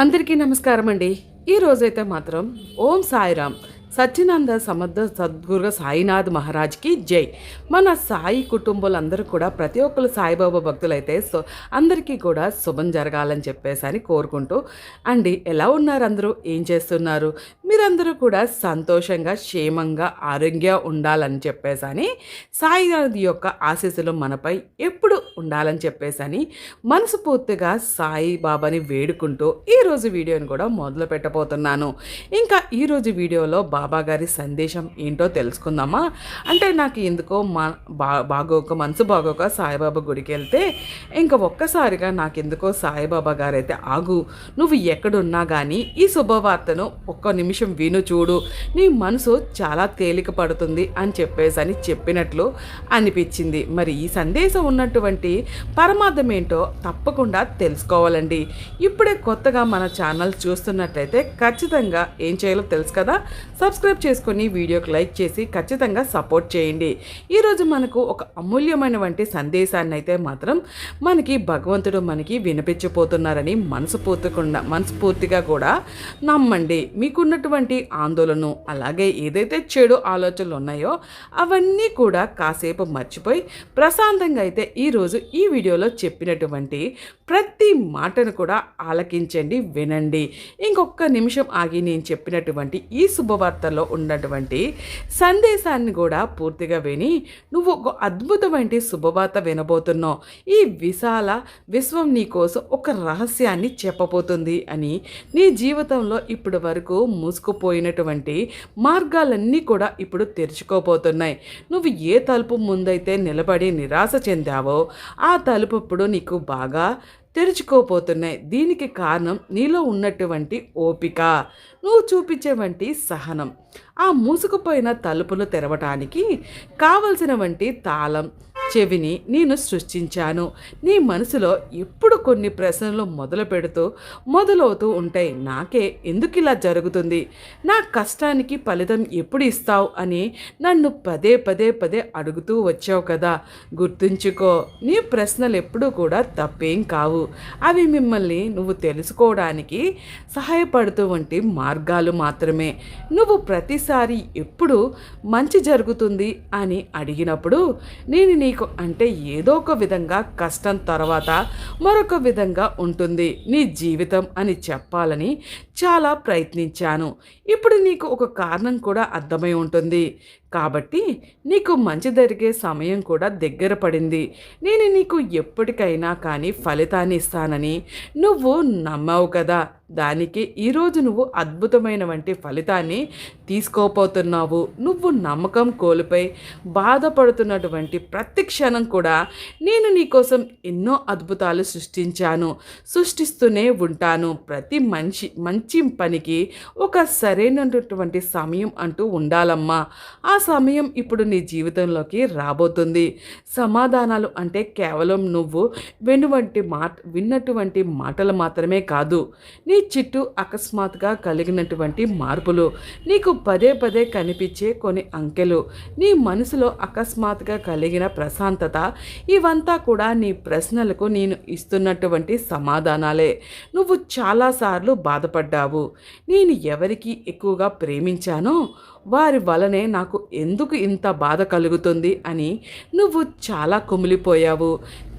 అందరికీ నమస్కారం అండి. ఈ రోజైతే మాత్రం ఓం సాయిరామ్ సచ్చినంద సమర్థ సద్గురు సాయినాథ్ మహారాజ్కి జై. మన సాయి కుటుంబాలందరూ కూడా ప్రతి ఒక్కరు సాయిబాబా భక్తులైతే అందరికీ కూడా శుభం జరగాలని చెప్పేసి అని కోరుకుంటూ అండి, ఎలా ఉన్నారు అందరూ, ఏం చేస్తున్నారు, మీరందరూ కూడా సంతోషంగా క్షేమంగా ఆరోగ్యంగా ఉండాలని చెప్పేసి అని సాయినాథ్ యొక్క ఆశీస్సులు మనపై ఎప్పుడు ఉండాలని చెప్పేసి అని మనస్ఫూర్తిగా సాయిబాబాని వేడుకుంటూ ఈరోజు వీడియోని కూడా మొదలు పెట్టబోతున్నాను. ఇంకా ఈరోజు వీడియోలో బాబా గారి సందేశం ఏంటో తెలుసుకుందామా. అంటే నాకు ఎందుకో మనసు బాగోక సాయిబాబా గుడికి వెళ్తే ఇంకా ఒక్కసారిగా నాకెందుకో సాయిబాబా గారైతే ఆగు, నువ్వు ఎక్కడున్నా కానీ ఈ శుభవార్తను ఒక్క నిమిషం విను చూడు, నీ మనసు చాలా తేలిక పడుతుంది అని చెప్పేసి అని చెప్పినట్లు అనిపించింది. మరి ఈ సందేశం ఉన్నటువంటి పరమార్థం ఏంటో తప్పకుండా తెలుసుకోవాలండి. ఇప్పుడే కొత్తగా మన ఛానల్ చూస్తున్నట్లయితే ఖచ్చితంగా ఏం చేయాలో తెలుసు కదా, సబ్స్క్రైబ్ చేసుకొని వీడియోకి లైక్ చేసి ఖచ్చితంగా సపోర్ట్ చేయండి. ఈరోజు మనకు ఒక అమూల్యమైనటువంటి సందేశాన్ని అయితే మాత్రం మనకి భగవంతుడు మనకి వినిపించబోతున్నారని మనస్ఫూర్తిగా కూడా నమ్మండి. మీకున్నటువంటి ఆందోళన అలాగే ఏదైతే చెడు ఆలోచనలు ఉన్నాయో అవన్నీ కూడా కాసేపు మర్చిపోయి ప్రశాంతంగా అయితే ఈరోజు ఈ వీడియోలో చెప్పినటువంటి ప్రతి మాటను కూడా ఆలకించండి, వినండి. ఇంకొక నిమిషం ఆగి నేను చెప్పినటువంటి ఈ శుభవార్తల్లో ఉన్నటువంటి సందేశాన్ని కూడా పూర్తిగా విని నువ్వు ఒక అద్భుతమైన శుభవార్త వినబోతున్నావు. ఈ విశ్వం నీ కోసం ఒక రహస్యాన్ని చెప్పబోతుంది అని, నీ జీవితంలో ఇప్పటి వరకు మూసుకుపోయినటువంటి మార్గాలన్నీ కూడా ఇప్పుడు తెరుచుకోబోతున్నాయి. నువ్వు ఏ తలుపు ముందైతే నిలబడి నిరాశ చెందావో ఆ తలుపు ఇప్పుడు నీకు బాగా తెరుచుకోపోతున్నాయి. దీనికి కారణం నీలో ఉన్నటువంటి ఓపిక, నువ్వు చూపించేవంటి సహనం. ఆ మూసుకుపోయిన తలుపులు తెరవటానికి కావలసిన వంటి తాళం చెవిని నేను సృష్టించాను. నీ మనసులో ఎప్పుడు కొన్ని ప్రశ్నలు మొదలవుతూ ఉంటాయి. నాకే ఎందుకు ఇలా జరుగుతుంది, నా కష్టానికి ఫలితం ఎప్పుడు ఇస్తావు అని నన్ను పదే అడుగుతూ వచ్చావు కదా. గుర్తుంచుకో, నీ ప్రశ్నలు ఎప్పుడూ కూడా తప్పేం కావు. అవి మిమ్మల్ని నువ్వు తెలుసుకోవడానికి సహాయపడుతూ వంటి మార్గాలు మాత్రమే. నువ్వు ప్రతిసారి ఎప్పుడు మంచి జరుగుతుంది అని అడిగినప్పుడు నేను నీకు అంటే ఏదో ఒక విధంగా కష్టం తర్వాత మరొక విధంగా ఉంటుంది నీ జీవితం అని చెప్పాలని చాలా ప్రయత్నించాను. ఇప్పుడు నీకు ఒక కారణం కూడా అర్థమై ఉంటుంది. కాబట్టి నీకు మంచి జరిగే సమయం కూడా దగ్గర పడింది. నేను నీకు ఎప్పటికైనా కానీ ఫలితాన్ని ఇస్తానని నువ్వు నమ్మావు కదా. దానికి ఈరోజు నువ్వు అద్భుతమైన వంటి ఫలితాన్ని తీసుకోపోతున్నావు. నువ్వు నమ్మకం కోల్పోయి బాధపడుతున్నటువంటి ప్రతి క్షణం కూడా నేను నీకోసం ఎన్నో అద్భుతాలు సృష్టిస్తూనే ఉంటాను. ప్రతి మంచి పనికి ఒక సరైనటువంటి సమయం అంటూ ఉండాలమ్మా. ఆ సమయం ఇప్పుడు నీ జీవితంలోకి రాబోతుంది. సమాధానాలు అంటే కేవలం నువ్వు విన్నటువంటి మాటలు మాత్రమే కాదు, నీ చుట్టూ అకస్మాత్తుగా కలిగినటువంటి మార్పులు, నీకు పదే కనిపించే కొన్ని అంకెలు, నీ మనసులో అకస్మాత్తుగా కలిగిన ప్రశాంతత, ఇవంతా కూడా నీ ప్రశ్నలకు నేను ఇస్తున్నటువంటి సమాధానాలే. నువ్వు చాలాసార్లు బాధపడ్డావు. నేను ఎవరికి ఎక్కువగా ప్రేమించానో వారి వలనే నాకు ఎందుకు ఇంత బాధ కలుగుతుంది అని నువ్వు చాలా కుమిలిపోయావు.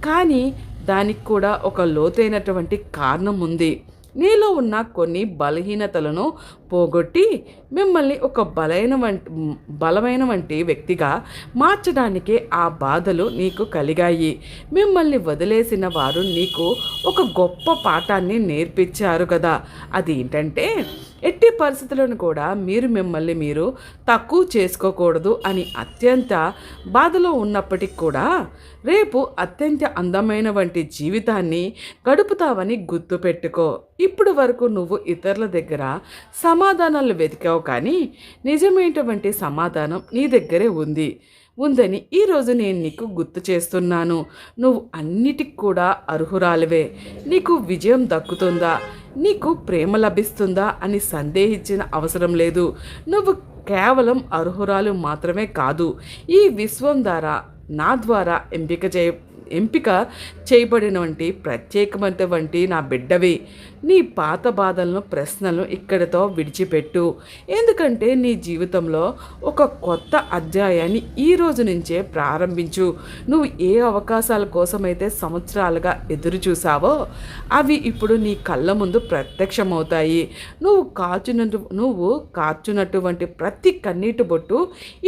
కానీ దానికి కూడా ఒక లోతైనటువంటి కారణం ఉంది. నీలో ఉన్న కొన్ని బలహీనతలను పోగొట్టి మిమ్మల్ని ఒక బలమైన వంటి వ్యక్తిగా మార్చడానికే ఆ బాధలు నీకు కలిగాయి. మిమ్మల్ని వదిలేసిన వారు నీకు ఒక గొప్ప పాఠాన్ని నేర్పించారు కదా. అది ఏంటంటే ఎట్టి పరిస్థితులను కూడా మిమ్మల్ని మీరు తక్కువ చేసుకోకూడదు అని అత్యంత బాధలో ఉన్నప్పటికీ కూడా రేపు అత్యంత అందమైన వంటి జీవితాన్ని గడుపుతావని గుర్తుపెట్టుకో. ఇప్పుడు వరకు నువ్వు ఇతరుల దగ్గర సమాధానాలు వెతికావు, కానీ నిజమైనటువంటి సమాధానం నీ దగ్గరే ఉందని ఈరోజు నేను నీకు గుర్తు చేస్తున్నాను. నువ్వు అన్నిటికి కూడా అర్హురాలివే. నీకు విజయం దక్కుతుందా, నీకు ప్రేమ లభిస్తుందా అని సందేహించిన అవసరం లేదు. నువ్వు కేవలం అర్హురాలు మాత్రమే కాదు, ఈ విశ్వం ద్వారా నా ద్వారా ఎంపిక చేయబడినటువంటి ప్రత్యేకమైనటువంటి నా బిడ్డవి. నీ పాత బాధలను ప్రశ్నలను ఇక్కడితో విడిచిపెట్టు. ఎందుకంటే నీ జీవితంలో ఒక కొత్త అధ్యాయాన్ని ఈ రోజు నుంచే ప్రారంభించు. నువ్వు ఏ అవకాశాల కోసమైతే సంవత్సరాలుగా ఎదురు చూసావో అవి ఇప్పుడు నీ కళ్ళ ముందు ప్రత్యక్షమవుతాయి. నువ్వు కార్చున్నటువంటి ప్రతి కన్నీటి బొట్టు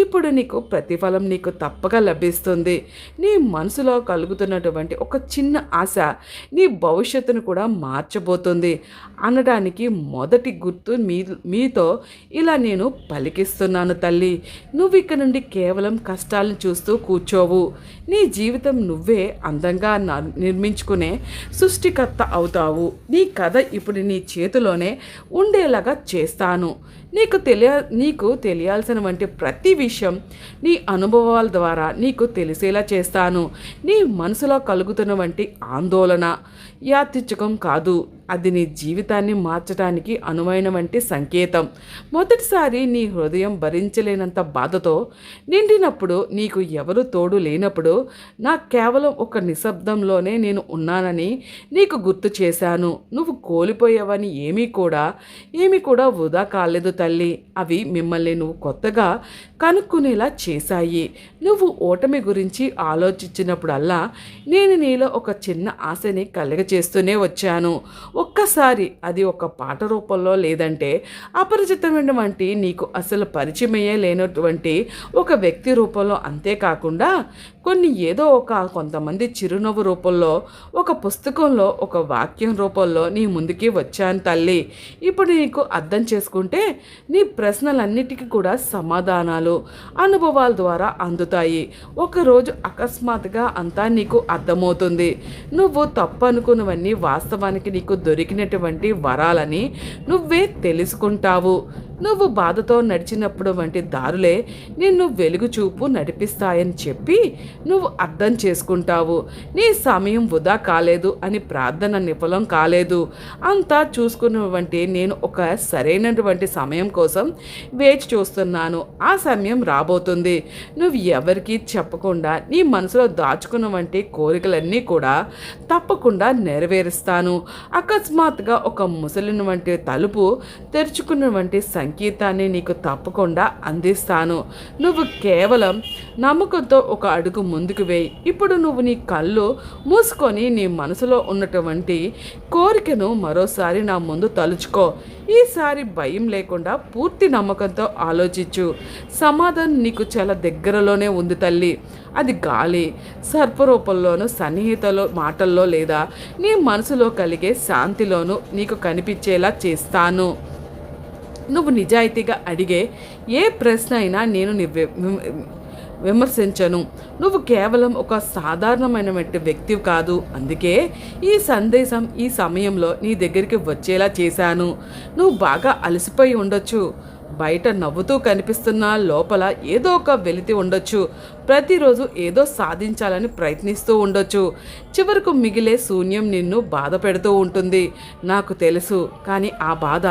ఇప్పుడు నీకు ప్రతిఫలం నీకు తప్పక లభిస్తుంది. నీ మనసులో కలుగుతున్నటువంటి ఒక చిన్న ఆశ నీ భవిష్యత్తును కూడా మార్చబోతుంది అనడానికి మొదటి గుర్తు మీతో ఇలా నేను పలికిస్తున్నాను తల్లి. నువ్వు ఇక నుండి కేవలం కష్టాలను చూస్తూ కూర్చోవు. నీ జీవితం నువ్వే అందంగా నిర్మించుకునే సృష్టికర్త అవుతావు. నీ కథ ఇప్పుడు నీ చేతిలోనే ఉండేలాగా చేస్తాను. నీకు తెలియాల్సిన వంటి ప్రతి విషయం నీ అనుభవాల ద్వారా నీకు తెలిసేలా చేస్తాను. నీ మనసులో కలుగుతున్న వంటి ఆందోళన యాత్రిచకం కాదు, అది నీ జీవితాన్ని మార్చడానికి అనువైన వంటి సంకేతం. మొదటిసారి నీ హృదయం భరించలేనంత బాధతో నిండినప్పుడు, నీకు ఎవరు తోడు లేనప్పుడు, నాకు కేవలం ఒక నిశ్శబ్దంలోనే నేను ఉన్నానని నీకు గుర్తు చేశాను. నువ్వు కోల్పోయావని ఏమీ కూడా వృధా కాలేదు తల్లి. అవి మిమ్మల్ని నువ్వు కొత్తగా కనుక్కునేలా చేశాయి. నువ్వు ఓటమి గురించి ఆలోచించినప్పుడల్లా నేను నీలో ఒక చిన్న ఆశని కలగచేస్తూనే వచ్చాను. ఒక్కసారి అది ఒక పాట రూపంలో, లేదంటే అపరిచితమైనటువంటి నీకు అసలు పరిచయమయ్యే లేనటువంటి ఒక వ్యక్తి రూపంలో, అంతేకాకుండా కొంతమంది చిరునవ్వు రూపంలో, ఒక పుస్తకంలో, ఒక వాక్యం రూపంలో నీ ముందుకి వచ్చాను తల్లి. ఇప్పుడు నీకు అర్థం చేసుకుంటే నీ ప్రశ్నలన్నిటికీ కూడా సమాధానాలు అనుభవాల ద్వారా అందుతాయి. ఒకరోజు అకస్మాత్తుగా అంతా నీకు అర్థమవుతుంది. నువ్వు తప్పు అనుకున్నవన్నీ వాస్తవానికి నీకు దొరికినటువంటి వరాలని నువ్వే తెలుసుకుంటావు. నువ్వు బాధతో నడిచినప్పుడు వంటి దారులే నిన్ను వెలుగు చూపు నడిపిస్తాయని చెప్పి నువ్వు అర్థం చేసుకుంటావు. నీ సమయం వృధా కాలేదు అని ప్రార్థన విఫలం కాలేదు. అంతా చూసుకున్నటువంటి నేను ఒక సరైనటువంటి సమయం కోసం వేచి చూస్తున్నాను. ఆ సమయం రాబోతుంది. నువ్వు ఎవరికీ చెప్పకుండా నీ మనసులో దాచుకున్నవంటి కోరికలన్నీ కూడా తప్పకుండా నెరవేరుస్తాను. అకస్మాత్తుగా ఒక ముసలిన వంటి తలుపు తెరుచుకున్నటువంటి సంకేతాన్ని నీకు తప్పకుండా అందిస్తాను. నువ్వు కేవలం నమ్మకంతో ఒక అడుగు ముందుకు వేయి. ఇప్పుడు నువ్వు నీ కళ్ళు మూసుకొని నీ మనసులో ఉన్నటువంటి కోరికను మరోసారి నా ముందు తలుచుకో. ఈసారి భయం లేకుండా పూర్తి నమ్మకంతో ఆలోచించు. సమాధానం నీకు చాలా దగ్గరలోనే ఉంది తల్లి. అది గాలి సర్పరూపంలోనూ, సన్నిహితలో మాటల్లో, లేదా నీ మనసులో కలిగే శాంతిలోనూ నీకు కనిపించేలా చేస్తాను. నువ్వు నిజాయితీగా అడిగే ఏ ప్రశ్న అయినా నేను విమర్శించను. నువ్వు కేవలం ఒక సాధారణమైనటువంటి వ్యక్తి కాదు. అందుకే ఈ సందేశం ఈ సమయంలో నీ దగ్గరికి వచ్చేలా చేశాను. నువ్వు బాగా అలసిపోయి ఉండొచ్చు. బయట నవ్వుతూ కనిపిస్తున్న లోపల ఏదో ఒక వెలితి ఉండొచ్చు. ప్రతిరోజు ఏదో సాధించాలని ప్రయత్నిస్తూ ఉండొచ్చు. చివరకు మిగిలే శూన్యం నిన్ను బాధ పెడుతూ ఉంటుంది. నాకు తెలుసు, కానీ ఆ బాధ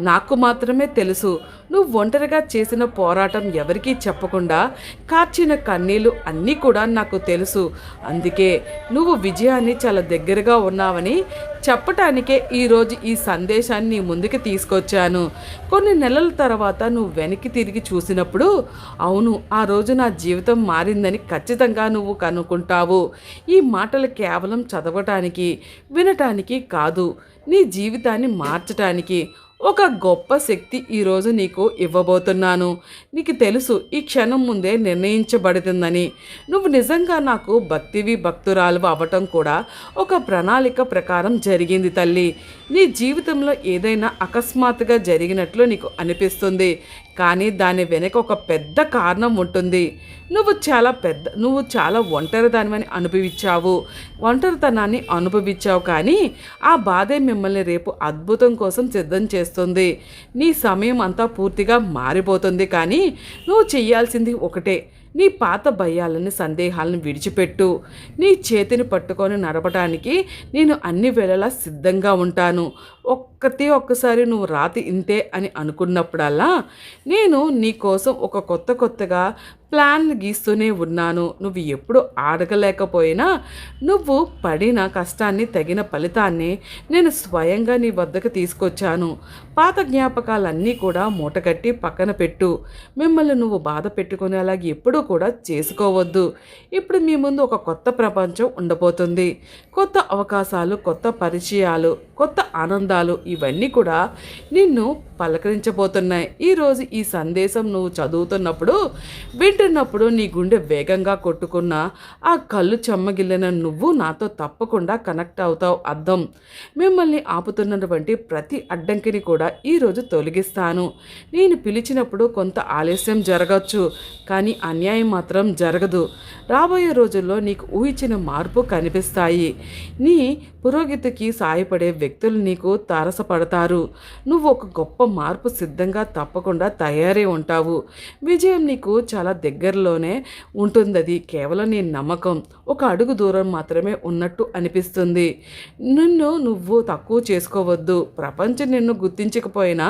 నాకు మాత్రమే తెలుసు. నువ్వు ఒంటరిగా చేసిన పోరాటం ఎవరికీ చెప్పకుండా కార్చిన కన్నీళ్ళు అన్నీ కూడా నాకు తెలుసు. అందుకే నువ్వు విజయాన్ని చాలా దగ్గరగా ఉన్నావని చెప్పటానికే ఈరోజు ఈ సందేశాన్ని నీ ముందుకు తీసుకొచ్చాను. కొన్ని నెలల తర్వాత నువ్వు వెనక్కి తిరిగి చూసినప్పుడు, అవును, ఆ రోజు నా జీవితం మారిందని ఖచ్చితంగా నువ్వు కనుక్కుంటావు. ఈ మాటలు కేవలం చదవటానికి, వినటానికి కాదు, నీ జీవితాన్ని మార్చటానికి ఒక గొప్ప శక్తి ఈరోజు నీకు ఇవ్వబోతున్నాను. నీకు తెలుసు, ఈ క్షణం ముందే నిర్ణయించబడుతుందని. నువ్వు నిజంగా నాకు భక్తురాలు అవ్వటం కూడా ఒక ప్రణాళిక ప్రకారం జరిగింది తల్లి. నీ జీవితంలో ఏదైనా అకస్మాత్తుగా జరిగినట్లు నీకు అనిపిస్తుంది, కానీ దాని వెనక ఒక పెద్ద కారణం ఉంటుంది. నువ్వు చాలా ఒంటరితనాన్ని అనుభవించావు, కానీ ఆ బాధే మిమ్మల్ని రేపు అద్భుతం కోసం సిద్ధం చేస్తుంది. నీ సమయం అంతా పూర్తిగా మారిపోతుంది, కానీ నువ్వు చెయ్యాల్సింది ఒకటే. నీ పాత భయాలని, సందేహాలను విడిచిపెట్టు. నీ చేతిని పట్టుకొని నడపడానికి నేను అన్ని వేళలా సిద్ధంగా ఉంటాను. ఒక్కసారి నువ్వు రాతి ఇంతే అని అనుకున్నప్పుడల్లా నేను నీ కోసం ఒక కొత్తగా ప్లాన్లు గీస్తూనే ఉన్నాను. నువ్వు ఎప్పుడు అడగలేకపోయినా నువ్వు పడిన కష్టాన్ని తగిన ఫలితాన్ని నేను స్వయంగా నీ వద్దకు తీసుకొచ్చాను. పాత జ్ఞాపకాలన్నీ కూడా మూటకట్టి పక్కన పెట్టు. మిమ్మల్ని నువ్వు బాధ పెట్టుకునేలా ఎప్పుడూ కూడా చేసుకోవద్దు. ఇప్పుడు మీ ముందు ఒక కొత్త ప్రపంచం ఉండబోతుంది. కొత్త అవకాశాలు, కొత్త పరిచయాలు, కొత్త ఆనందాలు ఇవన్నీ కూడా నిన్ను పలకరించబోతున్నాయి. ఈరోజు ఈ సందేశం నువ్వు చదువుతున్నప్పుడు, వింటున్నప్పుడు నీ గుండె వేగంగా కొట్టుకున్న ఆ కళ్ళు చెమ్మగిల్లిన నువ్వు నాతో తప్పకుండా కనెక్ట్ అవుతావు. అర్థం మిమ్మల్ని ఆపుతున్నటువంటి ప్రతి అడ్డంకిని కూడా ఈరోజు తొలగిస్తాను. నేను పిలిచినప్పుడు కొంత ఆలస్యం జరగచ్చు, కానీ అన్యాయం మాత్రం జరగదు. రాబోయే రోజుల్లో నీకు ఊహించిన మార్పు కనిపిస్తాయి. నీ పురోగతికి సాయపడే వ్యక్తులు నీకు తారసపడతారు. నువ్వు ఒక గొప్ప మార్పు సిద్ధంగా తప్పకుండా తయారై ఉంటావు. విజయం నీకు చాలా దగ్గరలోనే ఉంటుంది. అది కేవలం నీ నమ్మకం ఒక అడుగు దూరం మాత్రమే ఉన్నట్టు అనిపిస్తుంది. నువ్వు తక్కువ చేసుకోవద్దు. ప్రపంచం నిన్ను గుర్తించకపోయినా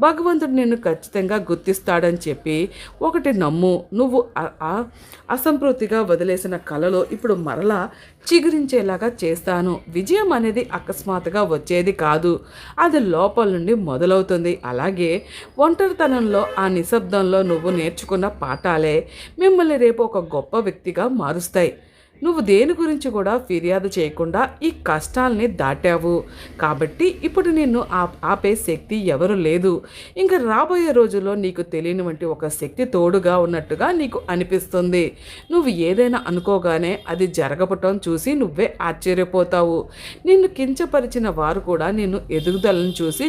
భగవంతుడు నిన్ను ఖచ్చితంగా గుర్తిస్తాడని చెప్పి ఒకటి నమ్ము. నువ్వు అసంపూర్తిగా వదిలేసిన కలలో ఇప్పుడు మరలా చిగురించేలాగా చేస్తాను. విజయం అనేది అకస్మాత్తుగా వచ్చేది కాదు, అది లోపల నుండి మొదలవుతుంది. అలాగే ఒంటరితనంలో, ఆ నిశ్శబ్దంలో నువ్వు నేర్చుకున్న పాఠాలే మిమ్మల్ని రేపు ఒక గొప్ప వ్యక్తిగా మారుస్తాయి. నువ్వు దేని గురించి కూడా ఫిర్యాదు చేయకుండా ఈ కష్టాల్ని దాటావు కాబట్టి ఇప్పుడు నిన్ను ఆపే శక్తి ఎవరు లేదు. ఇంకా రాబోయే రోజుల్లో నీకు తెలియని వంటి ఒక శక్తి తోడుగా ఉన్నట్టుగా నీకు అనిపిస్తుంది. నువ్వు ఏదైనా అనుకోగానే అది జరగపటం చూసి నువ్వే ఆశ్చర్యపోతావు. నిన్ను కించపరిచిన వారు కూడా నిన్ను ఎదుగుదలను చూసి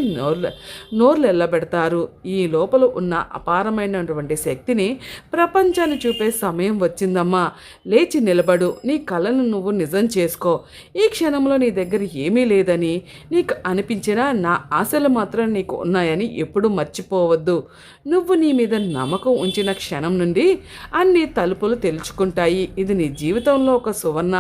నోర్లు ఎల్లబెడతారు. ఈ లోపల ఉన్న అపారమైనటువంటి శక్తిని ప్రపంచాన్ని చూపే సమయం వచ్చిందమ్మా. లేచి నిలబడు. నీ కళను నువ్వు నిజం చేసుకో. ఈ క్షణంలో నీ దగ్గర ఏమీ లేదని నీకు అనిపించినా నా ఆశలు మాత్రం నీకు ఉన్నాయని ఎప్పుడూ మర్చిపోవద్దు. నువ్వు నీ మీద నమ్మకం ఉంచిన క్షణం నుండి అన్ని తలుపులు తెరుచుకుంటాయి. ఇది నీ జీవితంలో ఒక సువర్ణ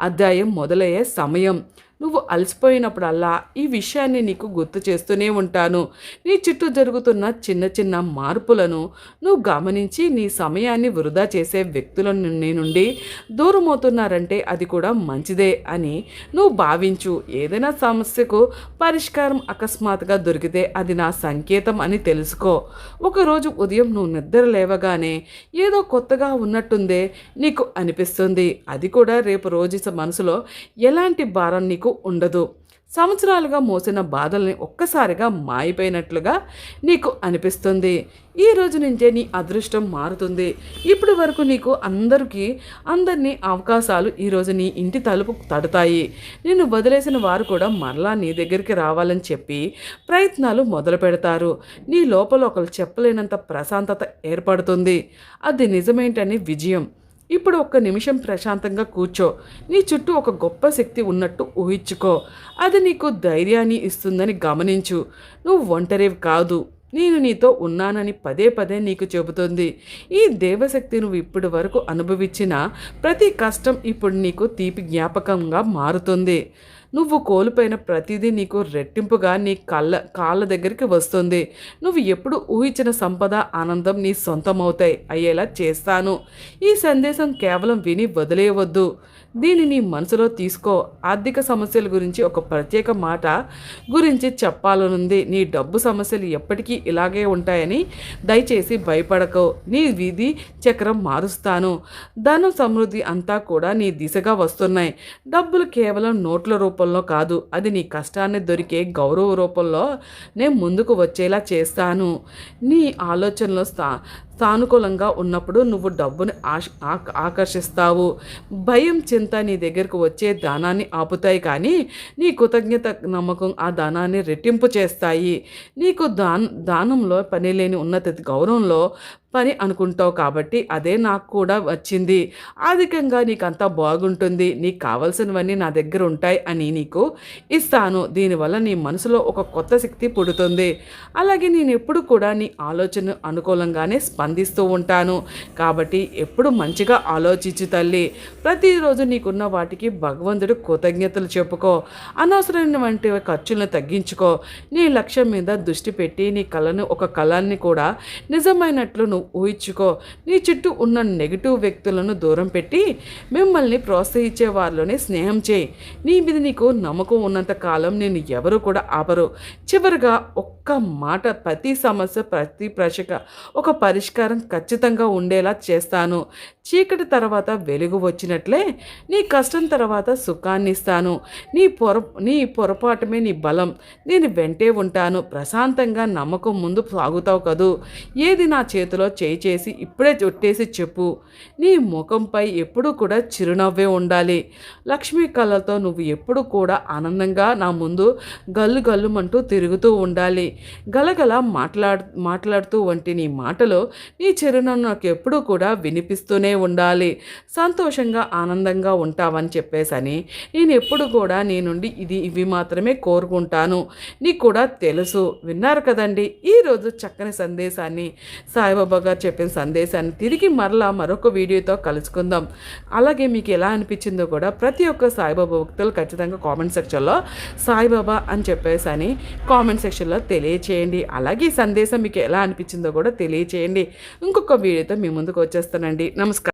అధ్యాయం మొదలయ్యే సమయం. నువ్వు అలసిపోయినప్పుడల్లా ఈ విషయాన్ని నీకు గుర్తు చేస్తూనే ఉంటాను. నీ చుట్టూ జరుగుతున్న చిన్న చిన్న మార్పులను నువ్వు గమనించి నీ సమయాన్ని వృధా చేసే వ్యక్తుల నుండి దూరమవుతున్నారంటే అది కూడా మంచిదే అని నువ్వు భావించు. ఏదైనా సమస్యకు పరిష్కారం అకస్మాత్తుగా దొరికితే అది నా సంకేతం అని తెలుసుకో. ఒకరోజు ఉదయం నువ్వు నిద్ర లేవగానే ఏదో కొత్తగా ఉన్నట్టుందే నీకు అనిపిస్తుంది. అది కూడా రేపు రోజు మనసులో ఎలాంటి భారం నీకు ఉండదు. సంవత్సరాలుగా మోసిన బాధల్ని ఒక్కసారిగా మాయిపోయినట్లుగా నీకు అనిపిస్తుంది. ఈ రోజు నుంచే నీ అదృష్టం మారుతుంది. ఇప్పటి వరకు నీకు అందరినీ అవకాశాలు ఈరోజు నీ ఇంటి తలుపు తడతాయి. నిన్ను వదిలేసిన వారు కూడా మరలా నీ దగ్గరికి రావాలని చెప్పి ప్రయత్నాలు మొదలు పెడతారు. నీ లోపల ఒకరు చెప్పలేనంత ప్రశాంతత ఏర్పడుతుంది. అది నిజమేంటని విజయం. ఇప్పుడు ఒక్క నిమిషం ప్రశాంతంగా కూర్చో. నీ చుట్టూ ఒక గొప్ప శక్తి ఉన్నట్టు ఊహించుకో. అది నీకు ధైర్యాన్ని ఇస్తుందని గమనించు. నువ్వు ఒంటరివి కాదు, నేను నీతో ఉన్నానని పదే పదే నీకు చెబుతుంది. ఈ దేవశక్తి నువ్వు ఇప్పటి వరకు అనుభవించిన ప్రతి కష్టం ఇప్పుడు నీకు తీపి జ్ఞాపకంగా మారుతుంది. నువ్వు కోల్పోయిన ప్రతిదీ నీకు రెట్టింపుగా నీ కాళ్ళ దగ్గరికి వస్తుంది. నువ్వు ఎప్పుడు ఊహించిన సంపద, ఆనందం నీ సొంతమవుతాయి అయ్యేలా చేస్తాను. ఈ సందేశం కేవలం విని వదిలేయవద్దు. దీన్ని నీ మనసులో తీసుకో. ఆర్థిక సమస్యల గురించి ఒక ప్రత్యేక మాట గురించి చెప్పాలనుంది. నీ డబ్బు సమస్యలు ఎప్పటికీ ఇలాగే ఉంటాయని దయచేసి భయపడకు. నీ విధి చక్రం మారుస్తాను. ధనం, సమృద్ధి అంతా కూడా నీ దిశగా వస్తున్నాయి. డబ్బులు కేవలం నోట్ల రూపంలో కాదు, అది నీ కష్టాన్ని దొరికే గౌరవ రూపంలో నేను ముందుకు వచ్చేలా చేస్తాను. నీ ఆలోచనలో సానుకూలంగా ఉన్నప్పుడు నువ్వు డబ్బుని ఆకర్షిస్తావు. భయం, చింత నీ దగ్గరకు వచ్చే దానాన్ని ఆపుతాయి, కానీ నీ కృతజ్ఞత, నమ్మకం ఆ దానాన్ని రెట్టింపు చేస్తాయి. నీకు దానంలో పని లేని ఉన్నత గౌరవంలో పని అనుకుంటావు కాబట్టి అదే నాకు కూడా వచ్చింది. అధికంగా నీకు అంతా బాగుంటుంది. నీకు కావాల్సినవన్నీ నా దగ్గర ఉంటాయి అని నీకు ఇస్తాను. దీనివల్ల నీ మనసులో ఒక కొత్త శక్తి పుడుతుంది. అలాగే నేను ఎప్పుడు కూడా నీ ఆలోచన అనుకూలంగానే స్పందిస్తూ ఉంటాను. కాబట్టి ఎప్పుడు మంచిగా ఆలోచించు తల్లి. ప్రతిరోజు నీకున్న వాటికి భగవంతుడు కృతజ్ఞతలు చెప్పుకో. అనవసరమైనటువంటి ఖర్చులను తగ్గించుకో. నీ లక్ష్యం మీద దృష్టి పెట్టి నీ కళను ఒక కళాన్ని కూడా నిజమైనట్లు నువ్వు ఊహించుకో. నీ చుట్టూ ఉన్న నెగిటివ్ వ్యక్తులను దూరం పెట్టి మిమ్మల్ని ప్రోత్సహించే వారిలోనే స్నేహం చేయి. నీ మీద నీకు నమ్మకం ఉన్నంత కాలం నేను ఎవరు కూడా ఆపరు. చివరిగా ఒక్క మాట, ప్రతి సమస్య ప్రతి ప్రశ్నక ఒక పరిష్కారం ఖచ్చితంగా ఉండేలా చేస్తాను. చీకటి తర్వాత వెలుగు వచ్చినట్లే నీ కష్టం తర్వాత సుఖాన్ని ఇస్తాను. నీ పొరపాటమే నీ బలం. నేను వెంటే ఉంటాను. ప్రశాంతంగా నమ్మకం ముందు సాగుతావు కదూ. ఏది నా చేతిలో చేయి చేసి ఇప్పుడే చుట్టేసి చెప్పు. నీ ముఖంపై ఎప్పుడూ కూడా చిరునవ్వే ఉండాలి. లక్ష్మీ కళ్ళతో నువ్వు ఎప్పుడు కూడా ఆనందంగా నా ముందు గల్లు గల్లుమంటూ తిరుగుతూ ఉండాలి. గలగల మాట్లాడుతూ వంటి నీ మాటలో నీ చిరునవ్వు నాకు ఎప్పుడూ కూడా వినిపిస్తూనే ఉండాలి. సంతోషంగా ఆనందంగా ఉంటావని చెప్పేసని నేను ఎప్పుడు కూడా నీ నుండి ఇవి మాత్రమే కోరుకుంటాను. నీకు కూడా తెలుసు. విన్నారు కదండి ఈరోజు చక్కని సందేశాన్ని, సాయిబాబా గారు చెప్పిన సందేశాన్ని. తిరిగి మరొక వీడియోతో కలుసుకుందాం. అలాగే మీకు ఎలా అనిపించిందో కూడా ప్రతి ఒక్క సాయిబాబా భక్తులు ఖచ్చితంగా కామెంట్ సెక్షన్లో సాయిబాబా అని చెప్పేసని కామెంట్ సెక్షన్లో తెలియచేయండి. అలాగే ఈ సందేశం మీకు ఎలా అనిపించిందో కూడా తెలియచేయండి. ఇంకొక వీడియోతో మీ ముందుకు వచ్చేస్తానండి. నమస్కారం.